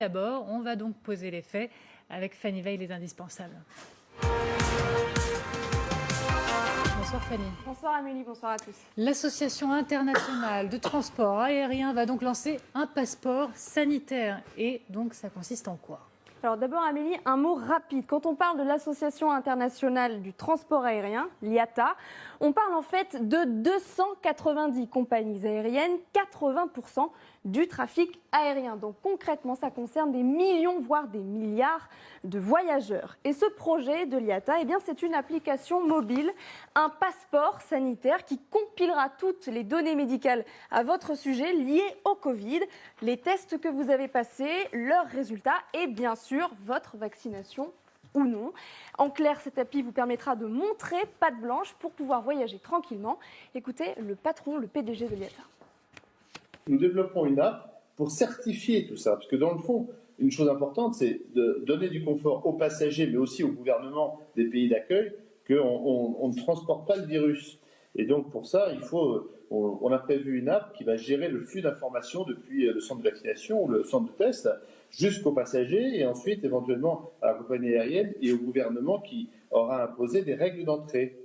D'abord, on va donc poser les faits avec Fanny Veil, les indispensables. Bonsoir Fanny. Bonsoir Amélie, bonsoir à tous. L'Association internationale de transport aérien va donc lancer un passeport sanitaire. Et donc ça consiste en quoi ? Alors d'abord Amélie, un mot rapide. Quand on parle de l'Association internationale du transport aérien, l'IATA, on parle en fait de 290 compagnies aériennes, 80% du trafic aérien. Donc concrètement, ça concerne des millions, voire des milliards de voyageurs. Et ce projet de l'IATA, eh bien, c'est une application mobile, un passeport sanitaire qui compilera toutes les données médicales à votre sujet liées au Covid, les tests que vous avez passés, leurs résultats et bien sûr votre vaccination ou non. En clair, cette appli vous permettra de montrer patte blanche pour pouvoir voyager tranquillement. Écoutez le patron, le PDG de l'IATA. Nous développons une app pour certifier tout ça, parce que dans le fond, une chose importante, c'est de donner du confort aux passagers, mais aussi au gouvernement des pays d'accueil, qu'on ne transporte pas le virus. Et donc pour ça, on a prévu une app qui va gérer le flux d'informations depuis le centre de vaccination ou le centre de test jusqu'aux passagers et ensuite éventuellement à la compagnie aérienne et au gouvernement qui aura imposé des règles d'entrée.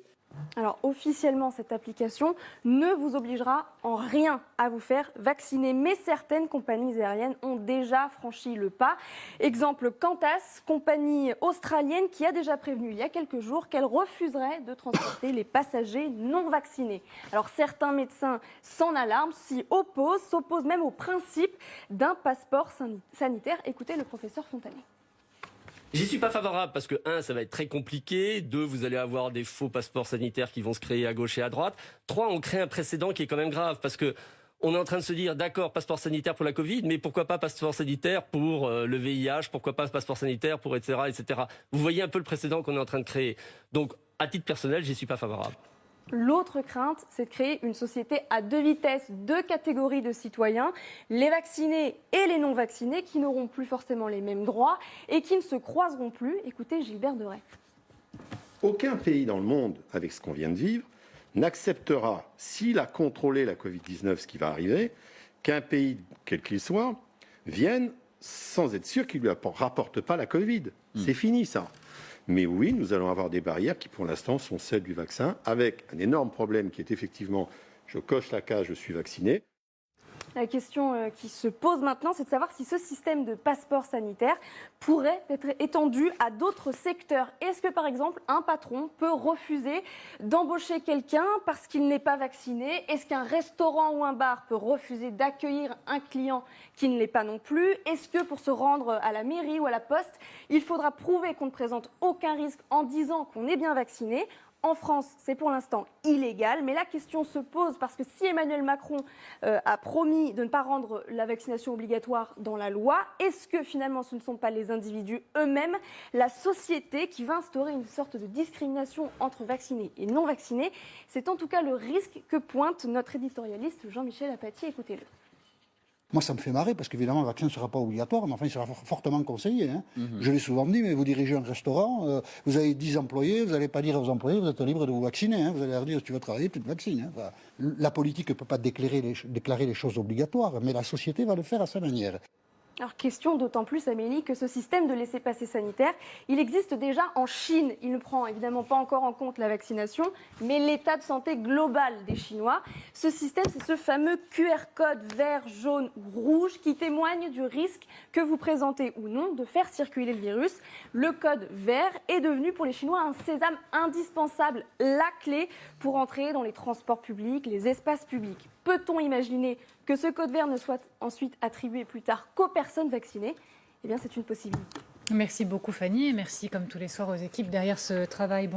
Alors officiellement, cette application ne vous obligera en rien à vous faire vacciner, mais certaines compagnies aériennes ont déjà franchi le pas. Exemple Qantas, compagnie australienne qui a déjà prévenu il y a quelques jours qu'elle refuserait de transporter les passagers non vaccinés. Alors certains médecins s'en alarment, s'opposent même au principe d'un passeport sanitaire. Écoutez le professeur Fontanet. J'y suis pas favorable parce que, 1, ça va être très compliqué. 2, vous allez avoir des faux passeports sanitaires qui vont se créer à gauche et à droite. 3, on crée un précédent qui est quand même grave parce que on est en train de se dire, d'accord, passeport sanitaire pour la Covid, mais pourquoi pas passeport sanitaire pour le VIH, pourquoi pas passeport sanitaire pour etc., etc. Vous voyez un peu le précédent qu'on est en train de créer. Donc, à titre personnel, j'y suis pas favorable. L'autre crainte, c'est de créer une société à deux vitesses, deux catégories de citoyens, les vaccinés et les non vaccinés, qui n'auront plus forcément les mêmes droits et qui ne se croiseront plus. Écoutez Gilbert Deray. Aucun pays dans le monde, avec ce qu'on vient de vivre, n'acceptera, s'il a contrôlé la Covid-19, ce qui va arriver, qu'un pays, quel qu'il soit, vienne sans être sûr qu'il ne lui rapporte pas la Covid. C'est fini ça. Mais oui, nous allons avoir des barrières qui, pour l'instant, sont celles du vaccin, avec un énorme problème qui est effectivement, je coche la case, je suis vacciné. La question qui se pose maintenant, c'est de savoir si ce système de passeport sanitaire pourrait être étendu à d'autres secteurs. Est-ce que, par exemple, un patron peut refuser d'embaucher quelqu'un parce qu'il n'est pas vacciné? Est-ce qu'un restaurant ou un bar peut refuser d'accueillir un client qui ne l'est pas non plus? Est-ce que pour se rendre à la mairie ou à la poste, il faudra prouver qu'on ne présente aucun risque en disant qu'on est bien vacciné? En France, c'est pour l'instant illégal, mais la question se pose parce que si Emmanuel Macron a promis de ne pas rendre la vaccination obligatoire dans la loi, est-ce que finalement ce ne sont pas les individus eux-mêmes, la société qui va instaurer une sorte de discrimination entre vaccinés et non vaccinés? C'est en tout cas le risque que pointe notre éditorialiste Jean-Michel Apathy. Écoutez-le. Moi, ça me fait marrer parce qu'évidemment, le vaccin ne sera pas obligatoire, mais enfin, il sera fortement conseillé. Je l'ai souvent dit, mais vous dirigez un restaurant, vous avez 10 employés, vous n'allez pas dire aux employés, vous êtes libre de vous vacciner. Vous allez leur dire, si tu veux travailler, tu te vaccines. Enfin, la politique ne peut pas déclarer les choses obligatoires, mais la société va le faire à sa manière. Alors question d'autant plus Amélie que ce système de laissez-passer sanitaire, il existe déjà en Chine. Il ne prend évidemment pas encore en compte la vaccination, mais l'état de santé global des Chinois. Ce système, c'est ce fameux QR code vert, jaune ou rouge qui témoigne du risque que vous présentez ou non de faire circuler le virus. Le code vert est devenu pour les Chinois un sésame indispensable, la clé pour entrer dans les transports publics, les espaces publics. Peut-on imaginer que ce code vert ne soit ensuite attribué plus tard qu'aux personnes vaccinées? Eh bien, c'est une possibilité. Merci beaucoup Fanny et merci comme tous les soirs aux équipes derrière ce travail.